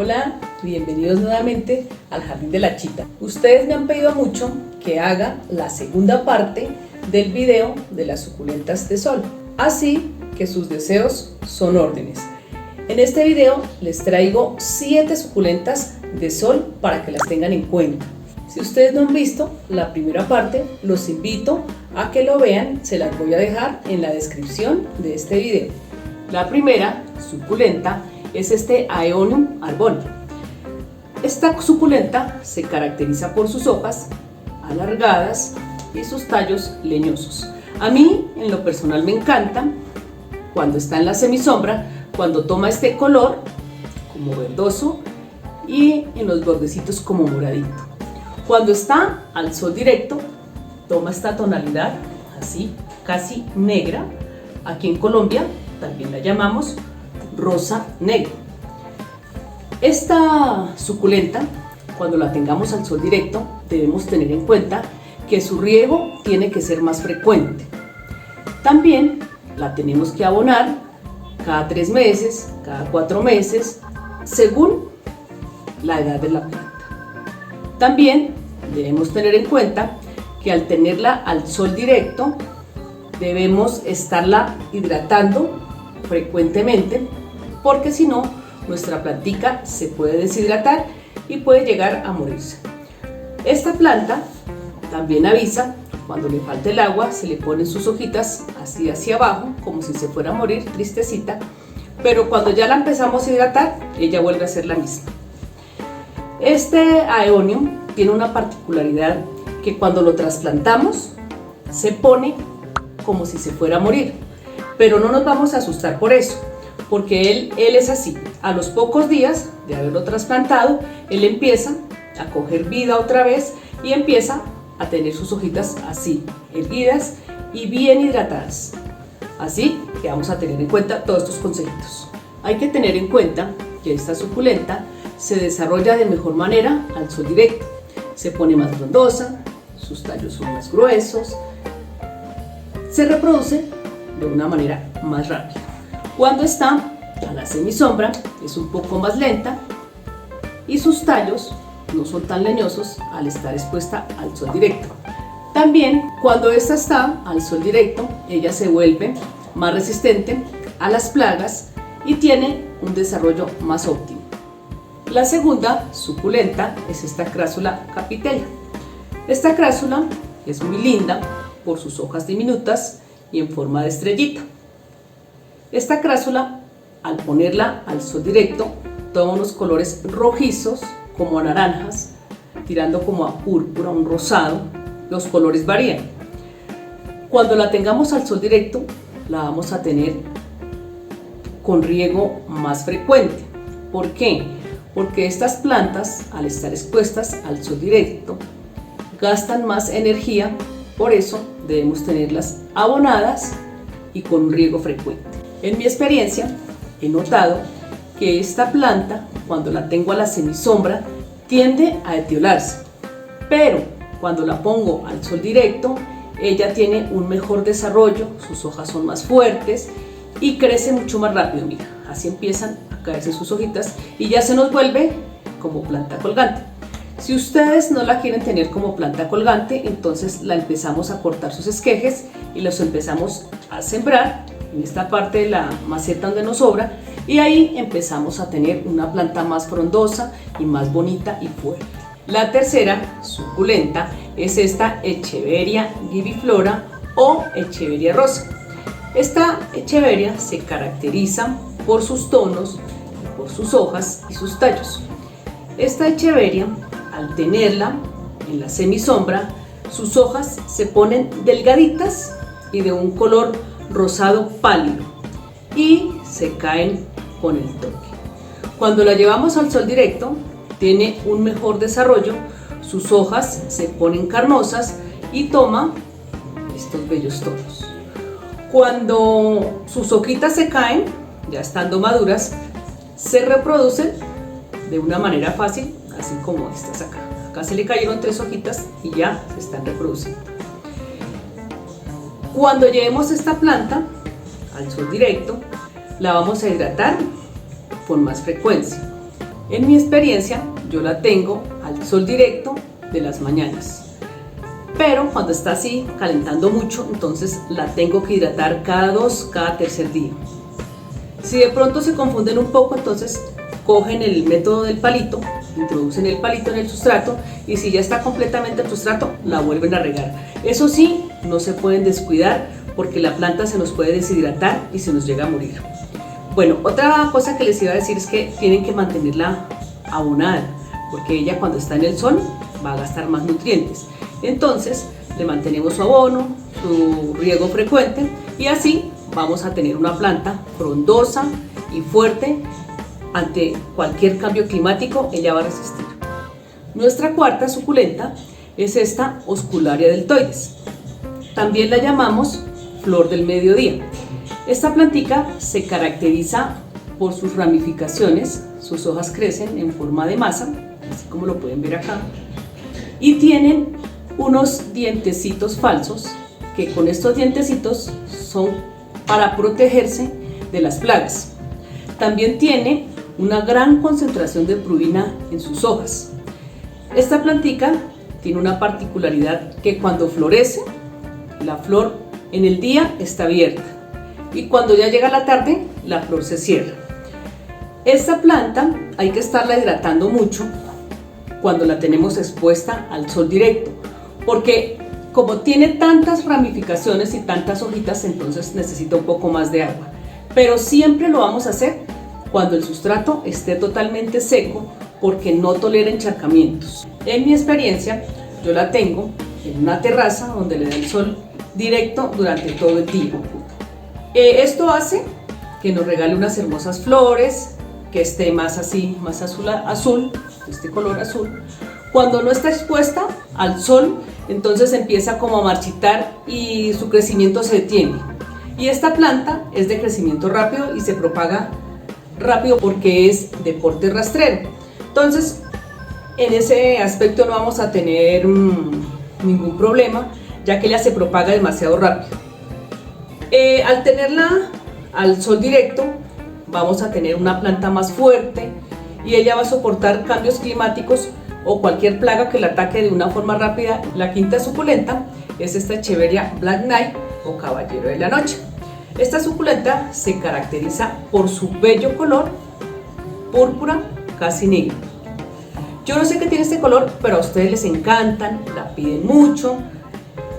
Hola, bienvenidos nuevamente al Jardín de la Chita. Ustedes me han pedido mucho que haga la segunda parte del video de las suculentas de sol, así que sus deseos son órdenes. En este video les traigo 7 suculentas de sol para que las tengan en cuenta. Si ustedes no han visto la primera parte, los invito a que lo vean, se las voy a dejar en la descripción de este video. La primera suculenta es este Aeonium arbonii. Esta suculenta se caracteriza por sus hojas alargadas y sus tallos leñosos. A mí, en lo personal, me encanta cuando está en la semisombra, cuando toma este color como verdoso y en los bordecitos como moradito. Cuando está al sol directo, toma esta tonalidad así, casi negra. Aquí en Colombia también la llamamos rosa negro. Esta suculenta, cuando la tengamos al sol directo, debemos tener en cuenta que su riego tiene que ser más frecuente. También la tenemos que abonar cada 3 meses, cada 4 meses, según la edad de la planta. También debemos tener en cuenta que al tenerla al sol directo, debemos estarla hidratando frecuentemente, porque si no, nuestra plantica se puede deshidratar y puede llegar a morirse. Esta planta también avisa cuando le falta el agua, se le ponen sus hojitas así hacia abajo, como si se fuera a morir, tristecita, pero cuando ya la empezamos a hidratar, ella vuelve a ser la misma. Este Aeonium tiene una particularidad que cuando lo trasplantamos, se pone como si se fuera a morir. Pero no nos vamos a asustar por eso, porque él es así. A los pocos días de haberlo trasplantado, él empieza a coger vida otra vez y empieza a tener sus hojitas así, erguidas y bien hidratadas. Así que vamos a tener en cuenta todos estos consejitos. Hay que tener en cuenta que esta suculenta se desarrolla de mejor manera al sol directo. Se pone más frondosa, sus tallos son más gruesos, se reproduce de una manera más rápida. Cuando está a la semisombra es un poco más lenta y sus tallos no son tan leñosos al estar expuesta al sol directo. También cuando esta está al sol directo, ella se vuelve más resistente a las plagas y tiene un desarrollo más óptimo. La segunda suculenta es esta Crassula capitella. Esta crassula es muy linda por sus hojas diminutas y en forma de estrellita. Esta crassula, al ponerla al sol directo, toma unos colores rojizos como a naranjas, tirando como a púrpura, un rosado. Los colores varían. Cuando la tengamos al sol directo, la vamos a tener con riego más frecuente. ¿Por qué? Porque estas plantas, al estar expuestas al sol directo, gastan más energía, por eso debemos tenerlas abonadas y con un riego frecuente. En mi experiencia, he notado que esta planta, cuando la tengo a la semisombra, tiende a etiolarse, pero cuando la pongo al sol directo, ella tiene un mejor desarrollo, sus hojas son más fuertes y crece mucho más rápido. Mira, así empiezan a caerse sus hojitas y ya se nos vuelve como planta colgante. Si ustedes no la quieren tener como planta colgante, entonces la empezamos a cortar sus esquejes y los empezamos a sembrar en esta parte de la maceta donde nos sobra, y ahí empezamos a tener una planta más frondosa y más bonita y fuerte. La tercera suculenta es esta Echeveria gibiflora o Echeveria rosa. Esta Echeveria se caracteriza por sus tonos, por sus hojas y sus tallos. Esta Echeveria, al tenerla en la semisombra, sus hojas se ponen delgaditas y de un color rosado pálido y se caen con el toque. Cuando la llevamos al sol directo, tiene un mejor desarrollo, sus hojas se ponen carnosas y toma estos bellos tonos. Cuando sus hojitas se caen, ya estando maduras, se reproducen de una manera fácil, así como estas acá. Acá se le cayeron 3 hojitas y ya se están reproduciendo. Cuando llevemos esta planta al sol directo, la vamos a hidratar con más frecuencia. En mi experiencia, yo la tengo al sol directo de las mañanas. Pero cuando está así, calentando mucho, entonces la tengo que hidratar cada tercer día. Si de pronto se confunden un poco, entonces cogen el método del palito, introducen el palito en el sustrato y si ya está completamente el sustrato, la vuelven a regar. Eso sí, no se pueden descuidar porque la planta se nos puede deshidratar y se nos llega a morir. Bueno, otra cosa que les iba a decir es que tienen que mantenerla abonada, porque ella cuando está en el sol va a gastar más nutrientes. Entonces le mantenemos su abono, su riego frecuente y así vamos a tener una planta frondosa y fuerte. Ante cualquier cambio climático ella va a resistir. Nuestra cuarta suculenta es esta Oscularia deltoides. También la llamamos flor del mediodía. Esta plantica se caracteriza por sus ramificaciones, sus hojas crecen en forma de masa, así como lo pueden ver acá, y tienen unos dientecitos falsos, que con estos dientecitos son para protegerse de las plagas. También tiene una gran concentración de prurina en sus hojas. Esta plantica tiene una particularidad que cuando florece, la flor en el día está abierta y cuando ya llega la tarde, la flor se cierra. Esta planta hay que estarla hidratando mucho cuando la tenemos expuesta al sol directo, porque como tiene tantas ramificaciones y tantas hojitas, entonces necesita un poco más de agua. Pero siempre lo vamos a hacer cuando el sustrato esté totalmente seco, porque no tolera encharcamientos. En mi experiencia, yo la tengo en una terraza donde le da el sol directo durante todo el día. Esto hace que nos regale unas hermosas flores, que esté más así, más azul, este color azul. Cuando no está expuesta al sol, entonces empieza como a marchitar y su crecimiento se detiene. Y esta planta es de crecimiento rápido y se propaga rápido porque es de porte rastrero. Entonces, en ese aspecto no vamos a tener ningún problema, ya que ella se propaga demasiado rápido. Al tenerla al sol directo, vamos a tener una planta más fuerte y ella va a soportar cambios climáticos o cualquier plaga que la ataque de una forma rápida. La quinta suculenta es esta Echeveria Black Knight o caballero de la noche. Esta suculenta se caracteriza por su bello color púrpura casi negro. Yo no sé qué tiene este color, pero a ustedes les encantan, la piden mucho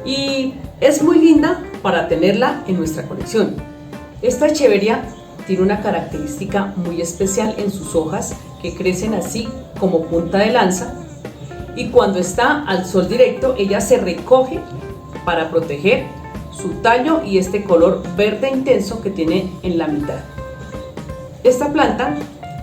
y es muy linda para tenerla en nuestra colección. Esta Echeveria tiene una característica muy especial en sus hojas que crecen así como punta de lanza y cuando está al sol directo ella se recoge para proteger su tallo y este color verde intenso que tiene en la mitad. Esta planta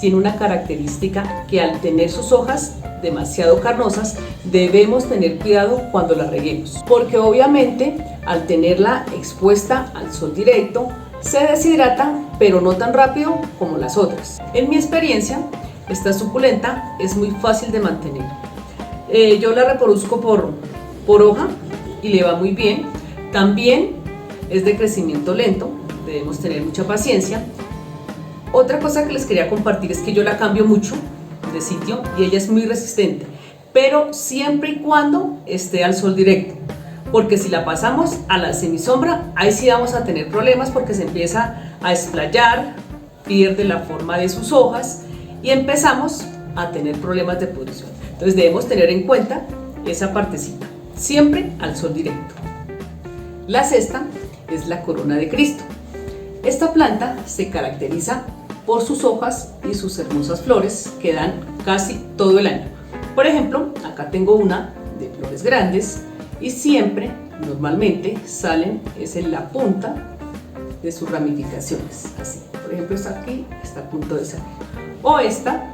tiene una característica que al tener sus hojas demasiado carnosas debemos tener cuidado cuando la reguemos, porque obviamente al tenerla expuesta al sol directo se deshidrata, pero no tan rápido como las otras. En mi experiencia, esta suculenta es muy fácil de mantener. Yo la reproduzco por hoja y le va muy bien. También es de crecimiento lento, debemos tener mucha paciencia. Otra cosa que les quería compartir es que yo la cambio mucho de sitio y ella es muy resistente, pero siempre y cuando esté al sol directo, porque si la pasamos a la semisombra, ahí sí vamos a tener problemas porque se empieza a esplayar, pierde la forma de sus hojas y empezamos a tener problemas de pudrición. Entonces debemos tener en cuenta esa partecita, siempre al sol directo. La sexta es la corona de Cristo. Esta planta se caracteriza por sus hojas y sus hermosas flores que dan casi todo el año. Por ejemplo, acá tengo una de flores grandes y siempre, normalmente, salen es en la punta de sus ramificaciones, así. Por ejemplo, esta aquí está a punto de salir. O esta,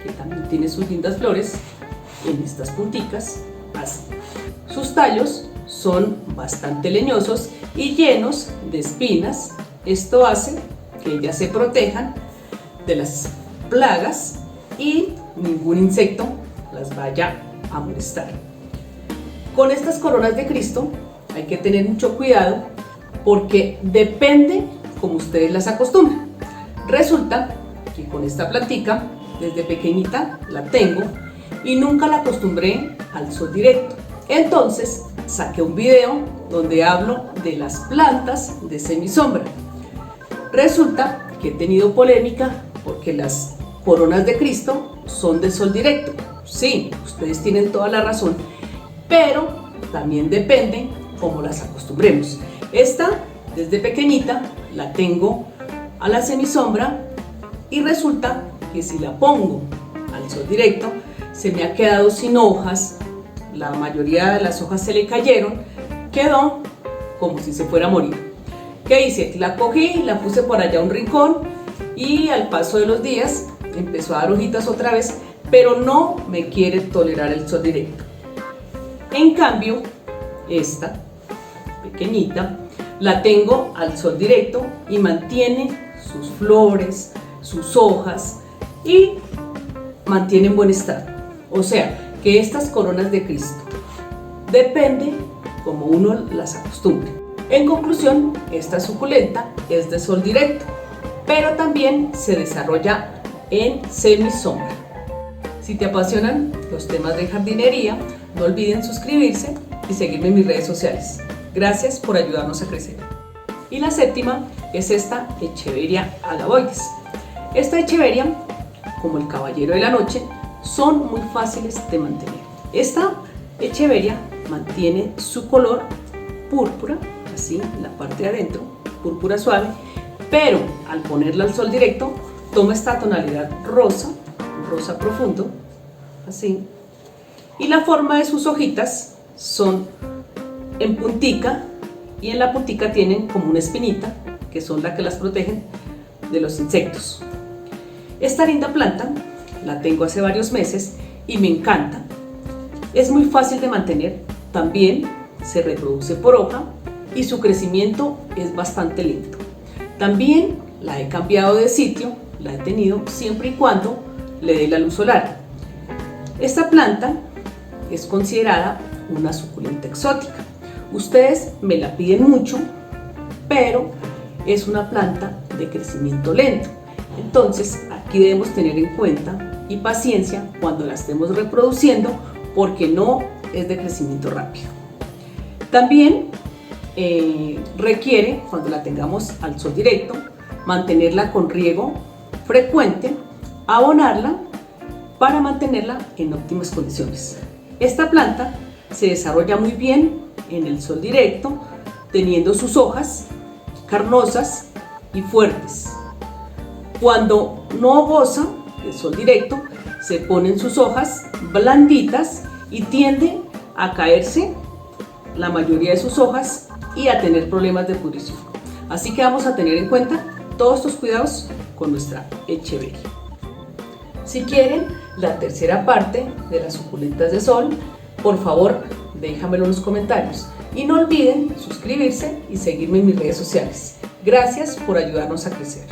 que también tiene sus lindas flores, en estas punticas, así. Sus tallos son bastante leñosos y llenos de espinas. Esto hace que ellas se protejan de las plagas y ningún insecto las vaya a molestar. Con estas coronas de Cristo hay que tener mucho cuidado porque depende como ustedes las acostumbren. Resulta que con esta plantica desde pequeñita la tengo y nunca la acostumbré al sol directo. Entonces saqué un video donde hablo de las plantas de semisombra. Resulta que he tenido polémica porque las coronas de Cristo son de sol directo. Sí, ustedes tienen toda la razón, pero también depende cómo las acostumbremos. Esta, desde pequeñita, la tengo a la semisombra y resulta que si la pongo al sol directo, se me ha quedado sin hojas, la mayoría de las hojas se le cayeron, quedó como si se fuera a morir. ¿Qué hice? La cogí, la puse por allá a un rincón y al paso de los días empezó a dar hojitas otra vez, pero no me quiere tolerar el sol directo. En cambio, esta pequeñita la tengo al sol directo y mantiene sus flores, sus hojas y mantiene en buen estado. O sea, que estas coronas de Cristo depende como uno las acostumbre. En conclusión, esta suculenta es de sol directo, pero también se desarrolla en semisombra. Si te apasionan los temas de jardinería, no olviden suscribirse y seguirme en mis redes sociales. Gracias por ayudarnos a crecer. Y la séptima es esta Echeveria agavoides. Esta Echeveria, como el caballero de la noche, son muy fáciles de mantener. Esta Echeveria mantiene su color púrpura, así, la parte de adentro, púrpura suave, pero al ponerla al sol directo, toma esta tonalidad rosa, rosa profundo, así, y la forma de sus hojitas son en puntica, y en la puntica tienen como una espinita, que son las que las protegen de los insectos. Esta linda planta la tengo hace varios meses y me encanta. Es muy fácil de mantener, también se reproduce por hoja y su crecimiento es bastante lento. También la he cambiado de sitio, la he tenido siempre y cuando le dé la luz solar. Esta planta es considerada una suculenta exótica. Ustedes me la piden mucho, pero es una planta de crecimiento lento. Entonces aquí debemos tener en cuenta y paciencia cuando la estemos reproduciendo porque no es de crecimiento rápido. También requiere, cuando la tengamos al sol directo, mantenerla con riego frecuente, abonarla para mantenerla en óptimas condiciones. Esta planta se desarrolla muy bien en el sol directo, teniendo sus hojas carnosas y fuertes. Cuando no goza del sol directo, se ponen sus hojas blanditas y tiende a caerse la mayoría de sus hojas y a tener problemas de pudrición. Así que vamos a tener en cuenta todos estos cuidados con nuestra Echeveria. Si quieren la tercera parte de las suculentas de sol, por favor déjamelo en los comentarios y no olviden suscribirse y seguirme en mis redes sociales. Gracias por ayudarnos a crecer.